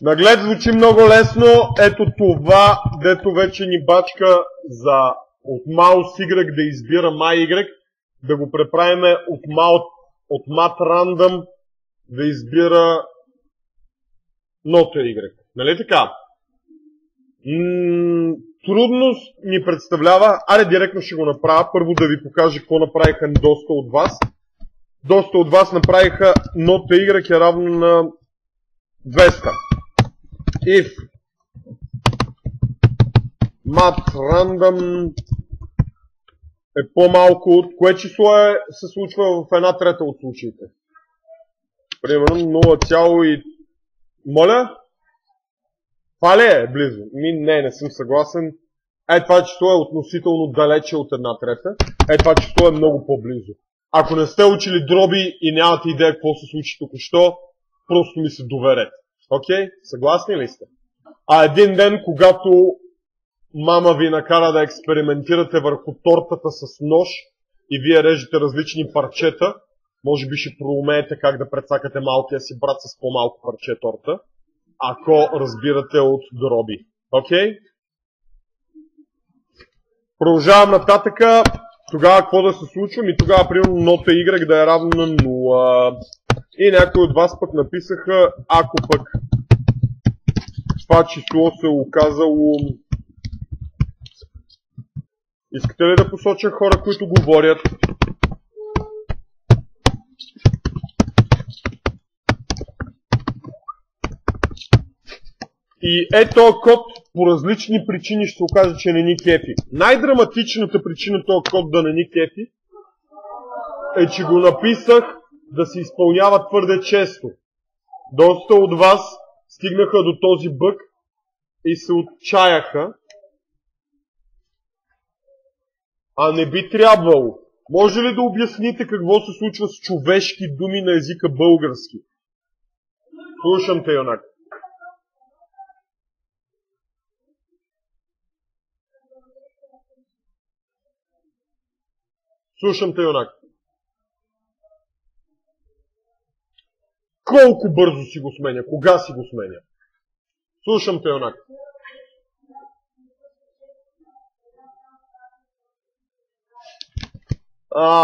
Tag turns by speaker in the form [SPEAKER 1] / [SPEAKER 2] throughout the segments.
[SPEAKER 1] Наглед звучи много лесно. Ето това, дето вече ни бачка за от mouse Y да избира my Y, да го преправиме от mat random да избира not Y. Нали така? Трудност ни представлява, аре директно ще го направя, първо да ви покажа какво направиха доста от вас. Доста от вас направиха not Y е равно на 200. If mat random е по-малко от кое число се случва в 1/3 от случаите? Примерно 0, моля? Това ли е близо? Не съм съгласен. Това число е относително далече от 1/3. Това число е много по-близо. Ако не сте учили дроби и нямате идея какво се случи току-що, просто ми се доверете. Окей? Съгласни ли сте? А един ден, когато мама ви накара да експериментирате върху тортата с нож и вие режете различни парчета, може би ще проумеете как да прецакате малкия си брат с по-малко парче торта, ако разбирате от дроби. Окей? Продължавам нататъка. Тогава какво да се случва? Тогава, примерно, нота Y да е равно на 0. И някои от вас пък написаха, ако пък това число се оказало... Искате ли да посоча хора, които говорят? И този код по различни причини ще се окаже, че не ни кефи. Най-драматичната причина този код да не ни кефи е, че го написах да се изпълнява твърде често. Доста от вас стигнаха до този бъг и се отчаяха. А не би трябвало. Може ли да обясните какво се случва с човешки думи на езика български? Слушам те, юнак. Слушам те, юнак. Колко бързо си го сменя? Кога си го сменя? Слушам те, юнак.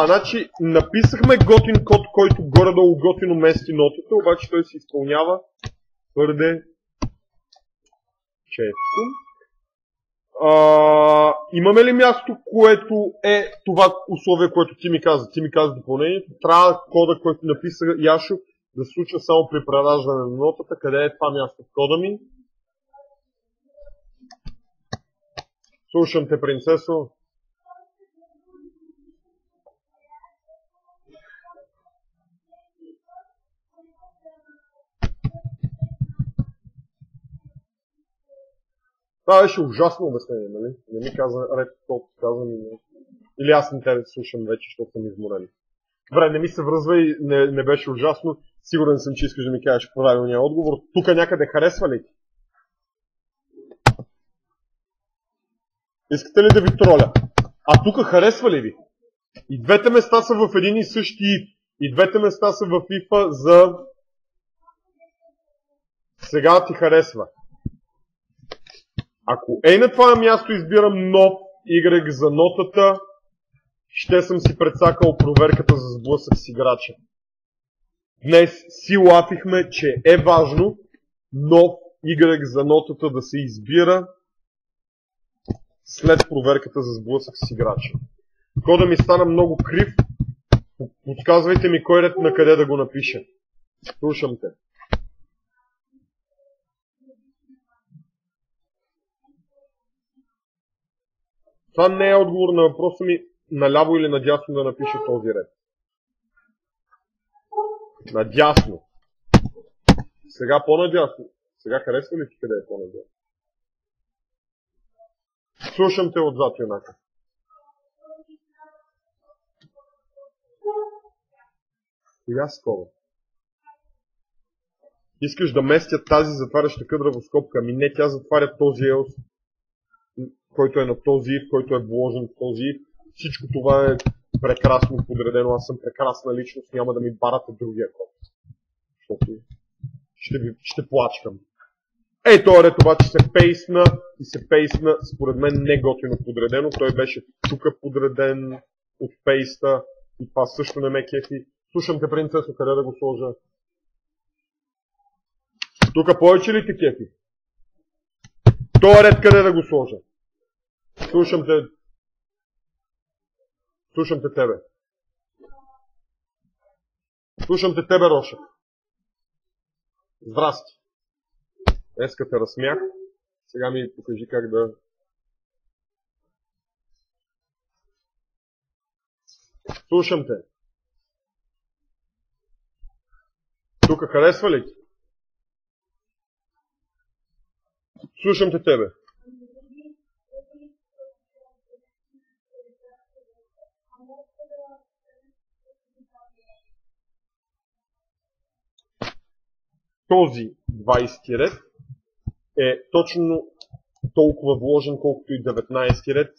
[SPEAKER 1] Значи, написахме готин код, който горе-долу готино мести нотите, обаче той се изпълнява твърде често. Имаме ли място, което е това условие, което ти ми каза? Ти ми каза допълнението. Трябва кода, който написа Яшо, да се случва само при прераждане на нотата. Къде е това място в кода ми? Слушам те, принцесо. Това беше ужасно обяснение, нали? Не ми каза ред колко казвам или аз не те слушам вече, защото съм изморен. Добре, не ми се връзва и не беше ужасно. Сигурен съм, че искаш да ми кажеш правилния отговор. Тук някъде харесва ли ти? Искате ли да ви троля? А тук харесва ли ви? И двете места са в един и същи if. И двете места са в if-а за... Сега ти харесва. Ако на това място избирам нов Y за нотата, ще съм си прецакал проверката за сблъсък с играча. Днес си лафихме, че е важно нов Y за нотата да се избира след проверката за сблъсък с играча. Кода ми стана много крив, подсказвайте ми кой ред на къде да го напиша. Слушам те. Това не е отговор на въпроса ми наляво или надясно да напиша този ред. Надясно. Сега по-надясно. Сега харесва ли ти къде е по-надясно? Слушам те отзад, юнака. Коя скоба? Искаш да местят тази затваряща къдрава скобка? Ами не, тя затваря този елс, който е на този if, който е вложен в този if. Всичко това е прекрасно подредено. Аз съм прекрасна личност, няма да ми барате другия код. Защото ще плачкам. Ей, този ред обаче се пейсна и се пейсна, според мен не готино подредено. Той беше тук подреден от пейста и това също не ме кефи. Слушам те, принцесо, къде да го сложа? Тук повече ли те кефи? Този ред къде да го сложа? Слушам те. Слушам те тебе. Слушам те тебе, Роша. Здрасти. Днеска те разсмях. Сега ми покажи как да... Слушам те. Тук харесва ли ти? Слушам те тебе. Този 20 ред е точно толкова вложен, колкото и 19 ред,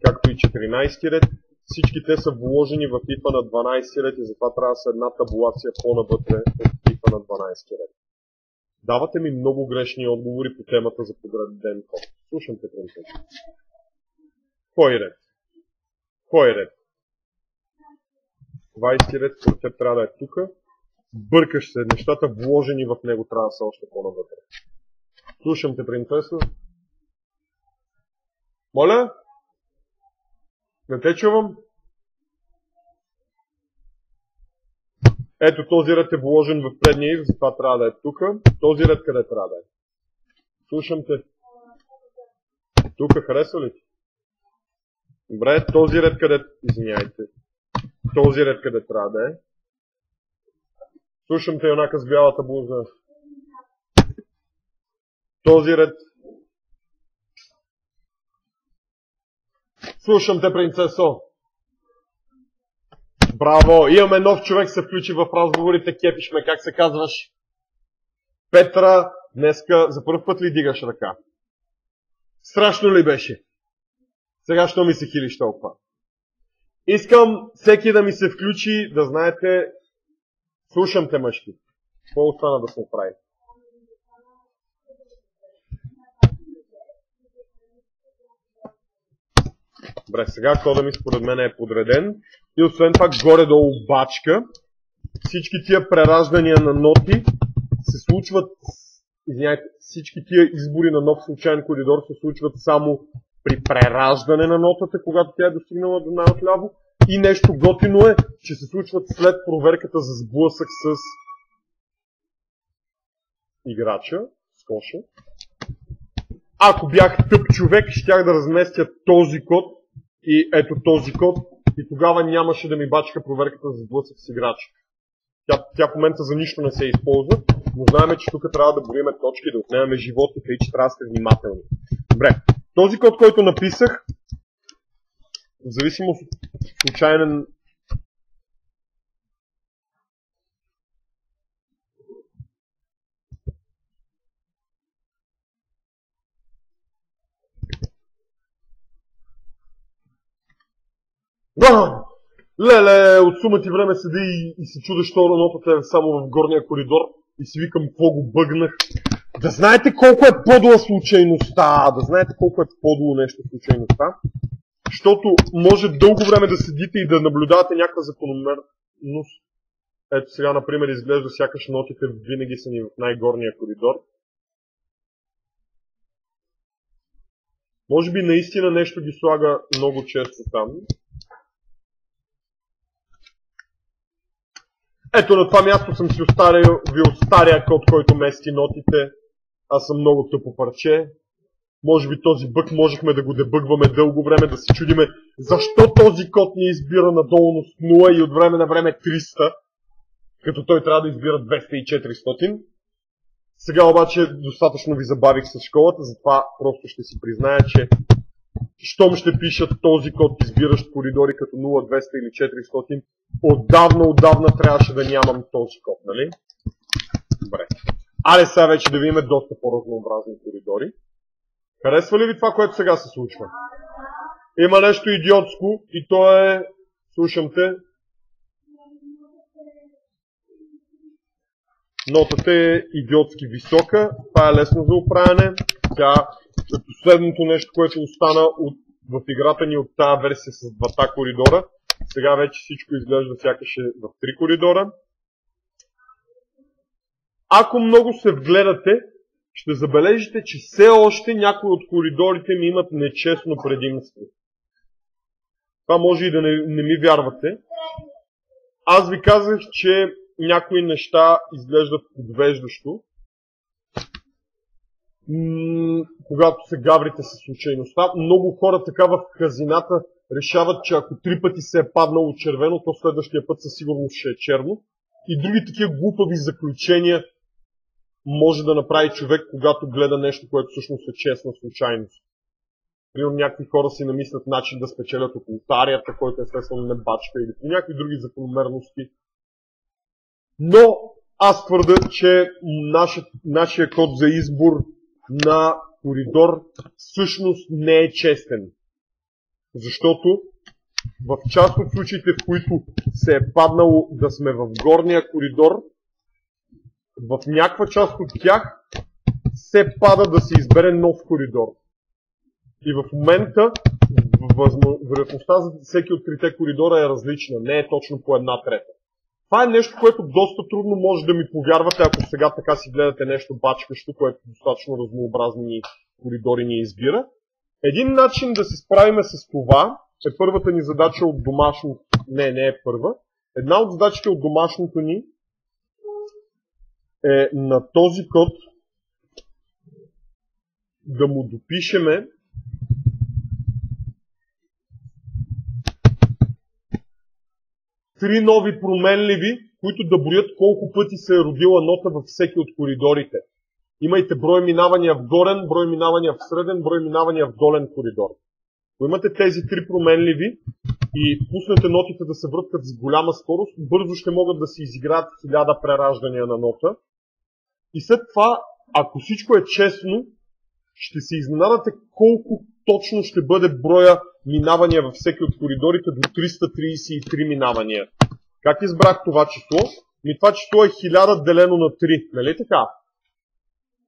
[SPEAKER 1] както и 14 ред. Всички те са вложени в ифа на 12 ред и затова трябва да са една табулация по-навътре от ифа на 12 ред. Давате ми много грешни отговори по темата за подреден код. Слушам те, принцесо. Кой ред? Кой ред? 20 ред, според теб трябва да е тук. Бъркаш се, нещата вложени в него трябва да са още по-навътре. Слушам те, принцесо. Моля? Не те чувам? Ето този ред е вложен в предния ив, затова трябва да е тук. Този ред къде трябва да е? Слушам те. Тук харесва ли ти? Добре, този ред къде... Извиняйте. Този ред къде трябва да е? Слушам те, юнака с бялата блуза. Този ред. Слушам те, принцесо. Браво! Имаме нов човек, се включи в разговорите. Кефиш ме, как се казваш? Петра, днеска за първ път ли дигаш ръка? Страшно ли беше? Сега що ми се хилиш толкова? Искам всеки да ми се включи, да знаете... Слушам те, мъжки. Какво остана да се прави? Добре, сега кода ми според мен е подреден. И освен това горе-долу бачка. Всички тия прераждания на ноти се случват, извиняйте, всички тия избори на нов случайен коридор се случват само при прераждане на нотата, когато тя е достигнала до най-отляво. И нещо готино е, че се случват след проверката за сблъсък с играча, с коша. Ако бях тъп човек, щях да разместя този код и ето този код и тогава нямаше да ми бачка проверката за сблъсък с играча. Тя в момента за нищо не се използва, но знаем, че тук трябва да броиме точки, да отнемаме животните и че трябва да сте внимателни. Добре, този код, който написах, в зависимост от случайен... Леле, от сума ти време седи и се чудя, що нотата е само в горния коридор и си викам, какво го бъгнах. Да знаете колко е подла случайността, да знаете колко е подло нещо случайността, защото може дълго време да седите и да наблюдавате някаква закономерност. Ето сега, например, изглежда сякаш нотите винаги са ни в най-горния коридор. Може би наистина нещо ги слага много често там. Ето на това място съм си оставил стария код, който мести нотите. Аз съм много тъпо парче. Може би този бъг можехме да го дебъгваме дълго време, да се чудиме защо този код ни избира надолу с 0 и от време на време 300, като той трябва да избира 200 и 400. Сега обаче достатъчно ви забавих с школата, затова просто ще си призная, че щом ще пишат този код, избиращ коридори като 0, 200 или 400, отдавна трябваше да нямам този код, нали? Добре. Але сега вече да видим доста по-разнообразни коридори. Харесва ли ви това, което сега се случва? Има нещо идиотско и то е... Слушам те. Нотата е идиотски висока, това е лесно за оправяне. Тя е последното нещо, което остана в играта ни от тази версия с двата коридора. Сега вече всичко изглежда сякаш е в 3 коридора. Ако много се вгледате, ще забележите, че все още някои от коридорите ми имат нечестно предимство. Това може и да не ми вярвате. Аз ви казах, че някои неща изглеждат подвеждащо, когато се гаврите със случайността. Много хора така в казината решават, че ако 3 пъти се е паднало червено, то следващия път със сигурност ще е черно. И други такива глупави заключения може да направи човек, когато гледа нещо, което всъщност е честна случайност. Примерно някакви хора си намислят начин да спечелят от лотарията, който естествено не бачка, или по някакви други закономерности. Но аз твърда, че нашия код за избор на коридор всъщност не е честен. Защото в част от случаите, в които се е паднало да сме в горния коридор, в някаква част от тях се пада да се избере нов коридор. И в момента вероятността за всеки от 3 коридора е различна, не е точно по 1/3. Това е нещо, което доста трудно може да ми повярвате, ако сега така си гледате нещо бачкащо, което достатъчно разнообразни коридори ни избира. Един начин да се справиме с това е първата ни задача от домашното. Не е първа. Една от задачите от домашното ни е на този код да му допишеме три нови променливи, които да броят колко пъти се е родила нота във всеки от коридорите. Имайте брой минавания в горен, брой минавания в среден, брой минавания в долен коридор. Ако имате тези 3 променливи и пуснете нотите да се върткат с голяма скорост, бързо ще могат да се изиграят 1000 прераждания на нота. И след това, ако всичко е честно, ще се изненадате колко точно ще бъде броя минавания във всеки от коридорите до 333 минавания. Как избрах това число? Това число е 1000 делено на 3, нали така?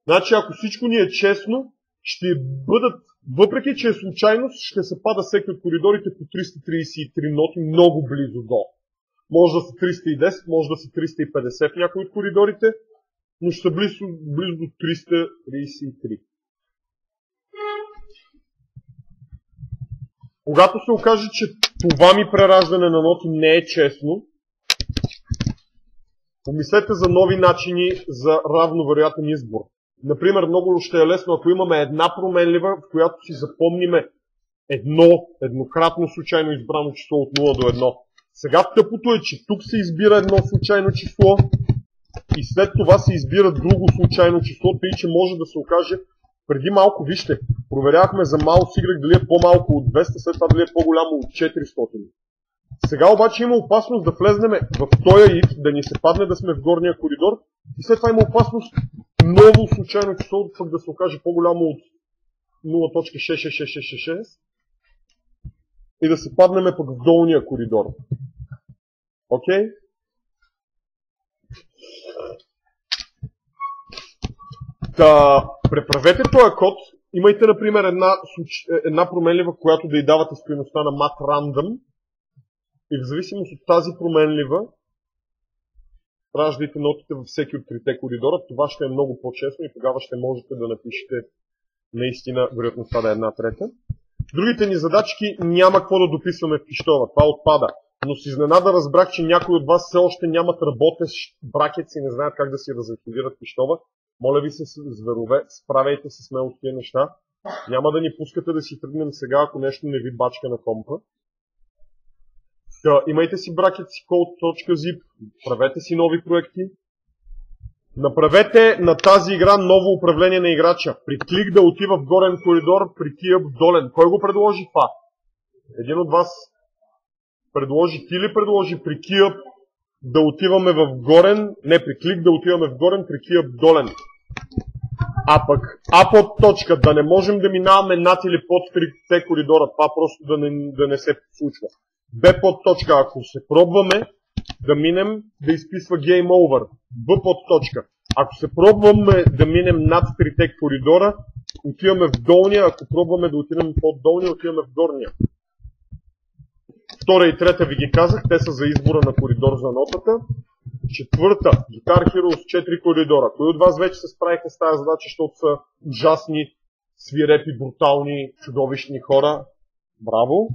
[SPEAKER 1] Значи, ако всичко ни е честно, ще бъдат, въпреки че е случайност, ще се пада всеки от коридорите по 333 ноти много близо до. Може да са 310, може да са 350 в някои от коридорите, но ще са близо до 333. Когато се окаже, че това ми прераждане на ноти не е честно, помислете за нови начини за равновероятен избор. Например, много ще е лесно, ако имаме една променлива, в която си запомниме еднократно случайно избрано число от 0 до 1. Сега тъпото е, че тук се избира едно случайно число и след това се избира друго случайно число, тъй че може да се окаже. Преди малко, вижте, проверявахме за mouse Y дали е по-малко от 200, след това дали е по-голямо от 400. Сега обаче има опасност да влезнем в този if, да ни се падне да сме в горния коридор и след това има опасност ново случайно число пък да се окаже по-голямо от 0.66666 и да се паднем пък в долния коридор. Окей? Да преправете този код. Имайте, например, една променлива, която да й давате стойността на matrandom и в зависимост от тази променлива раждайте нотите във всеки от 3 коридора. Това ще е много по-честно и тогава ще можете да напишете наистина вероятността да е 1/3. Другите ни задачки няма какво да дописваме в пищова. Това отпада. Но с изненада разбрах, че някои от вас все още нямат работещ бракет и не знаят как да си разрекодират пищова. Моля ви се, зверове, справяйте се смело с тези неща. Няма да ни пускате да си тръгнем сега, ако нещо не ви бачка на компа. Имайте си бракет си code.zip, правете си нови проекти. Направете на тази игра ново управление на играча. При клик да отива в горен коридор, при кия в долен. Кой го предложи това? Един от вас предложи, ти ли предложи при кия да отиваме в горен, не при клик да отиваме в горен, при кия в долен. А пък А под точка, да не можем да минаваме над или под 3 коридора, това просто да не се случва. Б под точка, ако се пробваме да минем, да изписва Game Over. Б под точка. Ако се пробваме да минем над трите коридора, отиваме в долния, ако пробваме да отидем под долния, отиваме в горния. Втора и трета ви ги казах, те са за избора на коридор за нотата. Четвърта, Guitar Hero с 4 коридора. Кои от вас вече се справиха с тази задача, защото са ужасни, свирепи, брутални, чудовищни хора? Браво!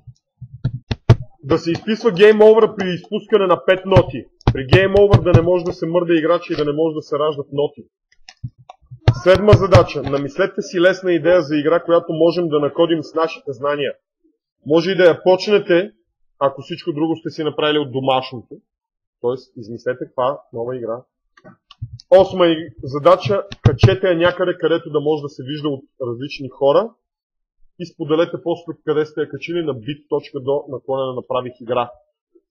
[SPEAKER 1] Да се изписва Game Over при изпускане на 5 ноти. При Game Over да не може да се мърда играчи и да не може да се раждат ноти. Седма задача. Намислете си лесна идея за игра, която можем да накодим с нашите знания. Може и да я почнете, ако всичко друго сте си направили от домашното. Тоест, измислете каква нова игра. Осма задача. Качете я някъде, където да може да се вижда от различни хора. И споделете после къде сте я качили на bit.do/направих игра.